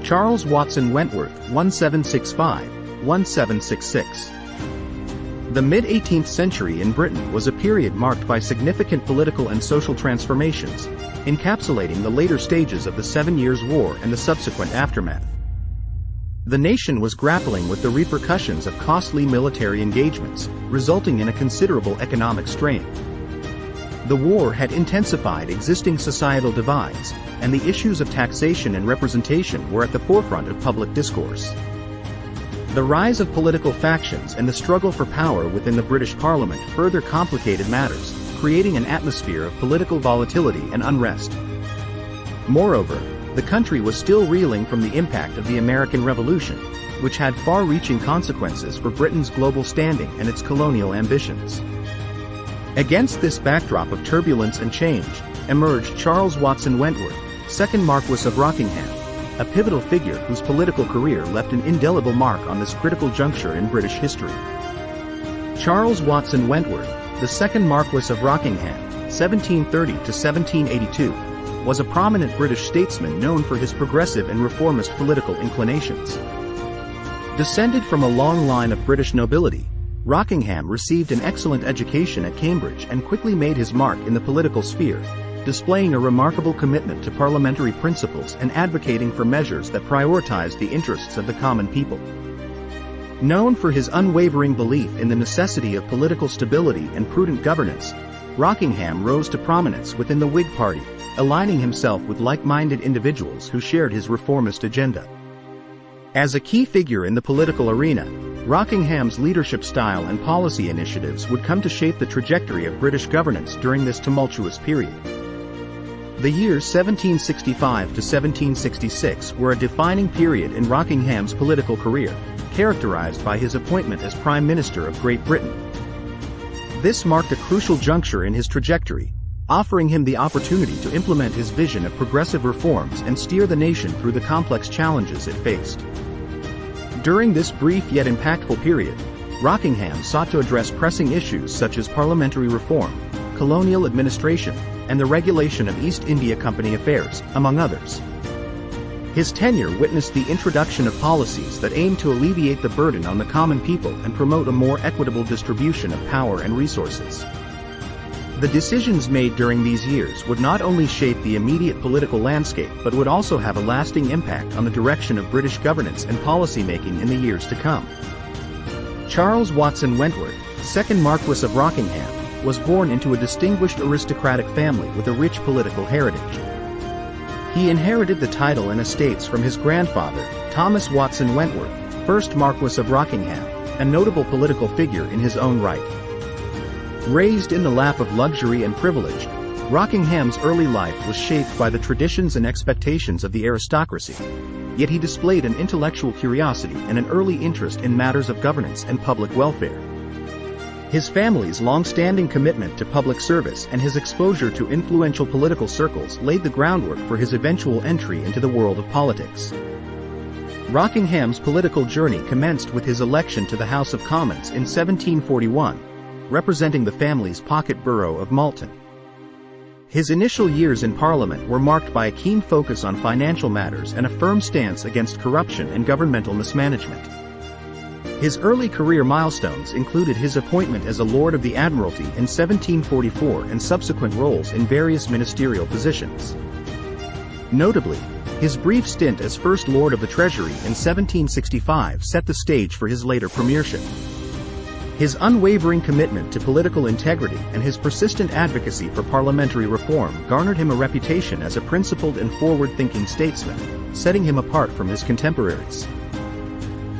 Charles Watson-Wentworth, 1765-1766. The mid-18th century in Britain was a period marked by significant political and social transformations, encapsulating the later stages of the 7 Years' War and the subsequent aftermath. The nation was grappling with the repercussions of costly military engagements, resulting in a considerable economic strain. The war had intensified existing societal divides, and the issues of taxation and representation were at the forefront of public discourse. The rise of political factions and the struggle for power within the British Parliament further complicated matters, creating an atmosphere of political volatility and unrest. Moreover, the country was still reeling from the impact of the American Revolution, which had far-reaching consequences for Britain's global standing and its colonial ambitions. Against this backdrop of turbulence and change, emerged Charles Watson-Wentworth, 2nd Marquess of Rockingham, a pivotal figure whose political career left an indelible mark on this critical juncture in British history. Charles Watson-Wentworth, the 2nd Marquess of Rockingham, 1730 to 1782, was a prominent British statesman known for his progressive and reformist political inclinations. Descended from a long line of British nobility, Rockingham received an excellent education at Cambridge and quickly made his mark in the political sphere, displaying a remarkable commitment to parliamentary principles and advocating for measures that prioritized the interests of the common people. Known for his unwavering belief in the necessity of political stability and prudent governance, Rockingham rose to prominence within the Whig Party, aligning himself with like-minded individuals who shared his reformist agenda. As a key figure in the political arena, Rockingham's leadership style and policy initiatives would come to shape the trajectory of British governance during this tumultuous period. The years 1765 to 1766 were a defining period in Rockingham's political career, characterized by his appointment as Prime Minister of Great Britain. This marked a crucial juncture in his trajectory, offering him the opportunity to implement his vision of progressive reforms and steer the nation through the complex challenges it faced. During this brief yet impactful period, Rockingham sought to address pressing issues such as parliamentary reform, colonial administration, and the regulation of East India Company affairs, among others. His tenure witnessed the introduction of policies that aimed to alleviate the burden on the common people and promote a more equitable distribution of power and resources. The decisions made during these years would not only shape the immediate political landscape but would also have a lasting impact on the direction of British governance and policy-making in the years to come. Charles Watson-Wentworth, 2nd Marquess of Rockingham, was born into a distinguished aristocratic family with a rich political heritage. He inherited the title and estates from his grandfather, Thomas Watson-Wentworth, 1st Marquess of Rockingham, a notable political figure in his own right. Raised in the lap of luxury and privilege, Rockingham's early life was shaped by the traditions and expectations of the aristocracy, yet he displayed an intellectual curiosity and an early interest in matters of governance and public welfare. His family's long-standing commitment to public service and his exposure to influential political circles laid the groundwork for his eventual entry into the world of politics. Rockingham's political journey commenced with his election to the House of Commons in 1741, representing the family's pocket borough of Malton. His initial years in Parliament were marked by a keen focus on financial matters and a firm stance against corruption and governmental mismanagement. His early career milestones included his appointment as a Lord of the Admiralty in 1744 and subsequent roles in various ministerial positions. Notably, his brief stint as First Lord of the Treasury in 1765 set the stage for his later premiership. His unwavering commitment to political integrity and his persistent advocacy for parliamentary reform garnered him a reputation as a principled and forward-thinking statesman, setting him apart from his contemporaries.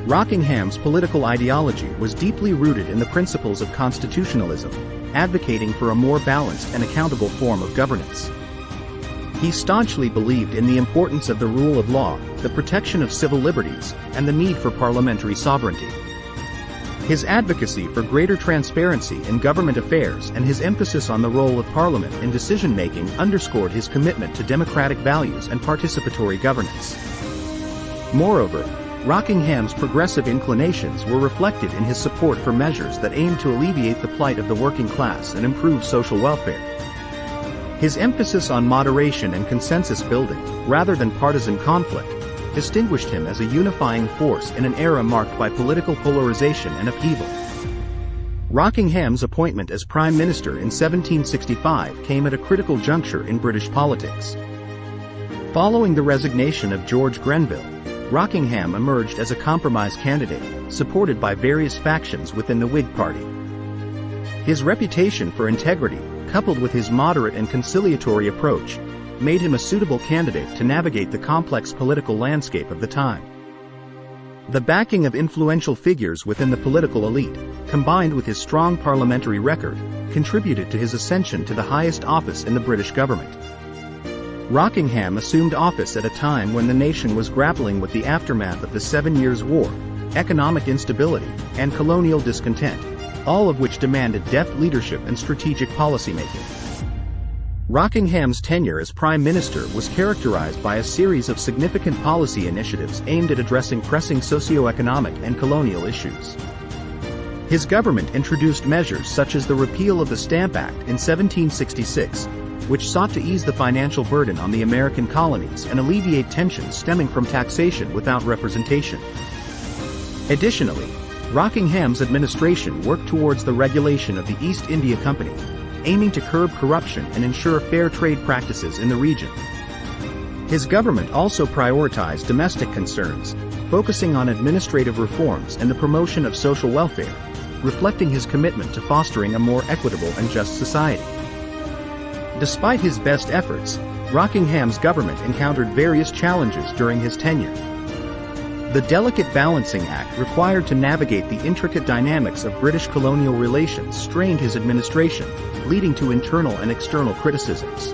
Rockingham's political ideology was deeply rooted in the principles of constitutionalism, advocating for a more balanced and accountable form of governance. He staunchly believed in the importance of the rule of law, the protection of civil liberties, and the need for parliamentary sovereignty. His advocacy for greater transparency in government affairs and his emphasis on the role of Parliament in decision-making underscored his commitment to democratic values and participatory governance. Moreover, Rockingham's progressive inclinations were reflected in his support for measures that aimed to alleviate the plight of the working class and improve social welfare. His emphasis on moderation and consensus building, rather than partisan conflict, distinguished him as a unifying force in an era marked by political polarization and upheaval. Rockingham's appointment as Prime Minister in 1765 came at a critical juncture in British politics. Following the resignation of George Grenville, Rockingham emerged as a compromise candidate, supported by various factions within the Whig Party. His reputation for integrity, coupled with his moderate and conciliatory approach, made him a suitable candidate to navigate the complex political landscape of the time. The backing of influential figures within the political elite, combined with his strong parliamentary record, contributed to his ascension to the highest office in the British government. Rockingham assumed office at a time when the nation was grappling with the aftermath of the 7 Years' War, economic instability, and colonial discontent, all of which demanded deft leadership and strategic policymaking. Rockingham's tenure as Prime Minister was characterized by a series of significant policy initiatives aimed at addressing pressing socio-economic and colonial issues. His government introduced measures such as the repeal of the Stamp Act in 1766, which sought to ease the financial burden on the American colonies and alleviate tensions stemming from taxation without representation. Additionally, Rockingham's administration worked towards the regulation of the East India Company, aiming to curb corruption and ensure fair trade practices in the region. His government also prioritized domestic concerns, focusing on administrative reforms and the promotion of social welfare, reflecting his commitment to fostering a more equitable and just society. Despite his best efforts, Rockingham's government encountered various challenges during his tenure. The delicate balancing act required to navigate the intricate dynamics of British colonial relations strained his administration, leading to internal and external criticisms.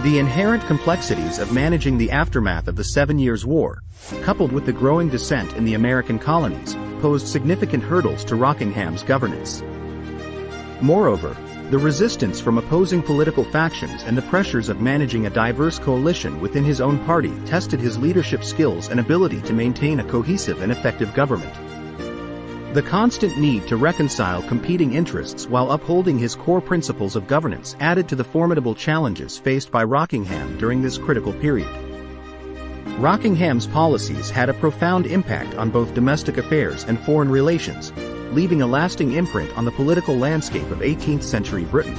The inherent complexities of managing the aftermath of the 7 Years' War, coupled with the growing dissent in the American colonies, posed significant hurdles to Rockingham's governance. Moreover, the resistance from opposing political factions and the pressures of managing a diverse coalition within his own party tested his leadership skills and ability to maintain a cohesive and effective government. The constant need to reconcile competing interests while upholding his core principles of governance added to the formidable challenges faced by Rockingham during this critical period. Rockingham's policies had a profound impact on both domestic affairs and foreign relations, leaving a lasting imprint on the political landscape of 18th-century Britain.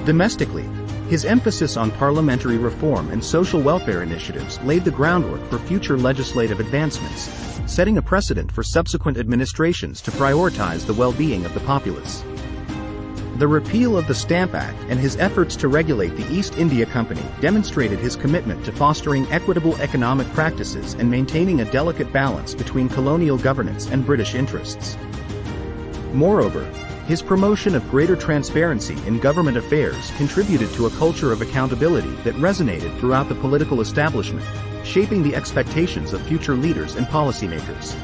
Domestically, his emphasis on parliamentary reform and social welfare initiatives laid the groundwork for future legislative advancements, setting a precedent for subsequent administrations to prioritize the well-being of the populace. The repeal of the Stamp Act and his efforts to regulate the East India Company demonstrated his commitment to fostering equitable economic practices and maintaining a delicate balance between colonial governance and British interests. Moreover, his promotion of greater transparency in government affairs contributed to a culture of accountability that resonated throughout the political establishment, shaping the expectations of future leaders and policymakers.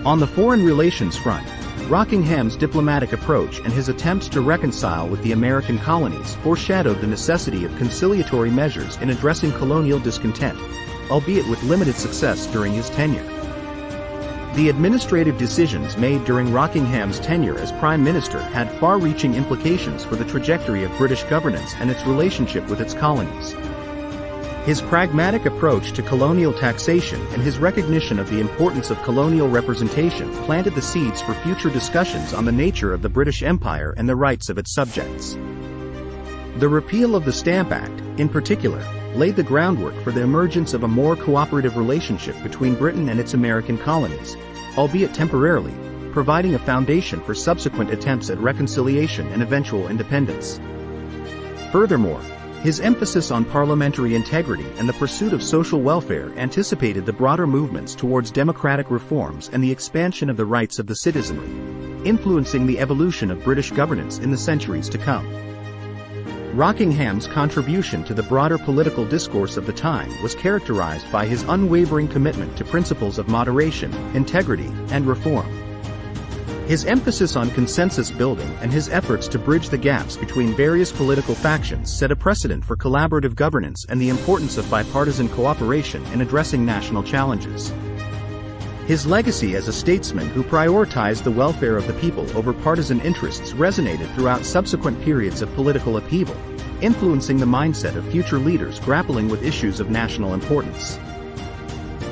On the foreign relations front, Rockingham's diplomatic approach and his attempts to reconcile with the American colonies foreshadowed the necessity of conciliatory measures in addressing colonial discontent, albeit with limited success during his tenure. The administrative decisions made during Rockingham's tenure as Prime Minister had far-reaching implications for the trajectory of British governance and its relationship with its colonies. His pragmatic approach to colonial taxation and his recognition of the importance of colonial representation planted the seeds for future discussions on the nature of the British Empire and the rights of its subjects. The repeal of the Stamp Act, in particular, laid the groundwork for the emergence of a more cooperative relationship between Britain and its American colonies, albeit temporarily, providing a foundation for subsequent attempts at reconciliation and eventual independence. Furthermore, his emphasis on parliamentary integrity and the pursuit of social welfare anticipated the broader movements towards democratic reforms and the expansion of the rights of the citizenry, influencing the evolution of British governance in the centuries to come. Rockingham's contribution to the broader political discourse of the time was characterized by his unwavering commitment to principles of moderation, integrity, and reform. His emphasis on consensus building and his efforts to bridge the gaps between various political factions set a precedent for collaborative governance and the importance of bipartisan cooperation in addressing national challenges. His legacy as a statesman who prioritized the welfare of the people over partisan interests resonated throughout subsequent periods of political upheaval, influencing the mindset of future leaders grappling with issues of national importance.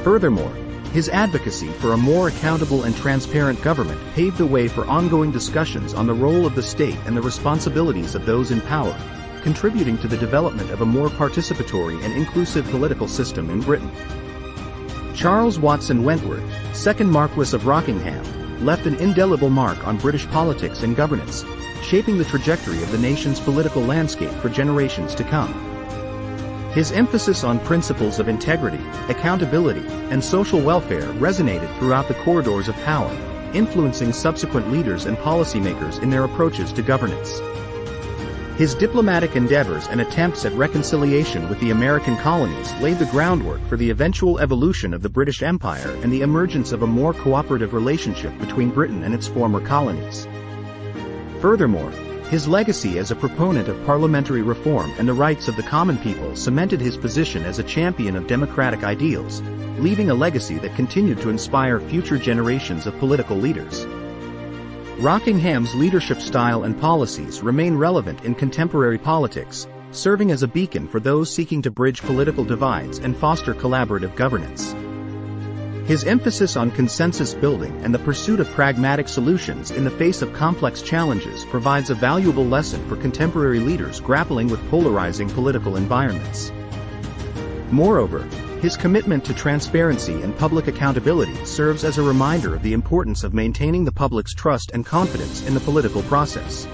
Furthermore, his advocacy for a more accountable and transparent government paved the way for ongoing discussions on the role of the state and the responsibilities of those in power, contributing to the development of a more participatory and inclusive political system in Britain. Charles Watson-Wentworth, 2nd Marquess of Rockingham, left an indelible mark on British politics and governance, shaping the trajectory of the nation's political landscape for generations to come. His emphasis on principles of integrity, accountability, and social welfare resonated throughout the corridors of power, influencing subsequent leaders and policymakers in their approaches to governance. His diplomatic endeavors and attempts at reconciliation with the American colonies laid the groundwork for the eventual evolution of the British Empire and the emergence of a more cooperative relationship between Britain and its former colonies. Furthermore, his legacy as a proponent of parliamentary reform and the rights of the common people cemented his position as a champion of democratic ideals, leaving a legacy that continued to inspire future generations of political leaders. Rockingham's leadership style and policies remain relevant in contemporary politics, serving as a beacon for those seeking to bridge political divides and foster collaborative governance. His emphasis on consensus building and the pursuit of pragmatic solutions in the face of complex challenges provides a valuable lesson for contemporary leaders grappling with polarizing political environments. Moreover, his commitment to transparency and public accountability serves as a reminder of the importance of maintaining the public's trust and confidence in the political process.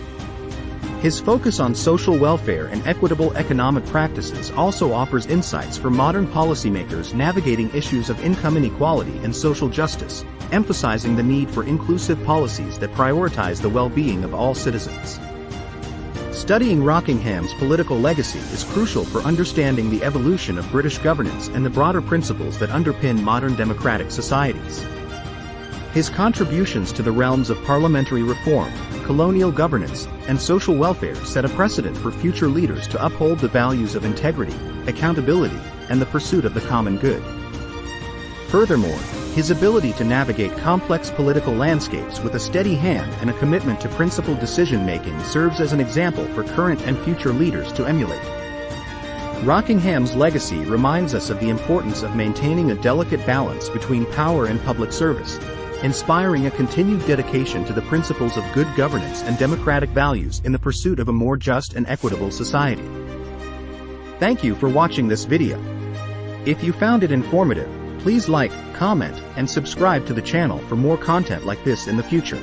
His focus on social welfare and equitable economic practices also offers insights for modern policymakers navigating issues of income inequality and social justice, emphasizing the need for inclusive policies that prioritize the well-being of all citizens. Studying Rockingham's political legacy is crucial for understanding the evolution of British governance and the broader principles that underpin modern democratic societies. His contributions to the realms of parliamentary reform, colonial governance, and social welfare set a precedent for future leaders to uphold the values of integrity, accountability, and the pursuit of the common good. Furthermore, his ability to navigate complex political landscapes with a steady hand and a commitment to principled decision-making serves as an example for current and future leaders to emulate. Rockingham's legacy reminds us of the importance of maintaining a delicate balance between power and public service, inspiring a continued dedication to the principles of good governance and democratic values in the pursuit of a more just and equitable society. Thank you for watching this video. If you found it informative, please like, comment, and subscribe to the channel for more content like this in the future.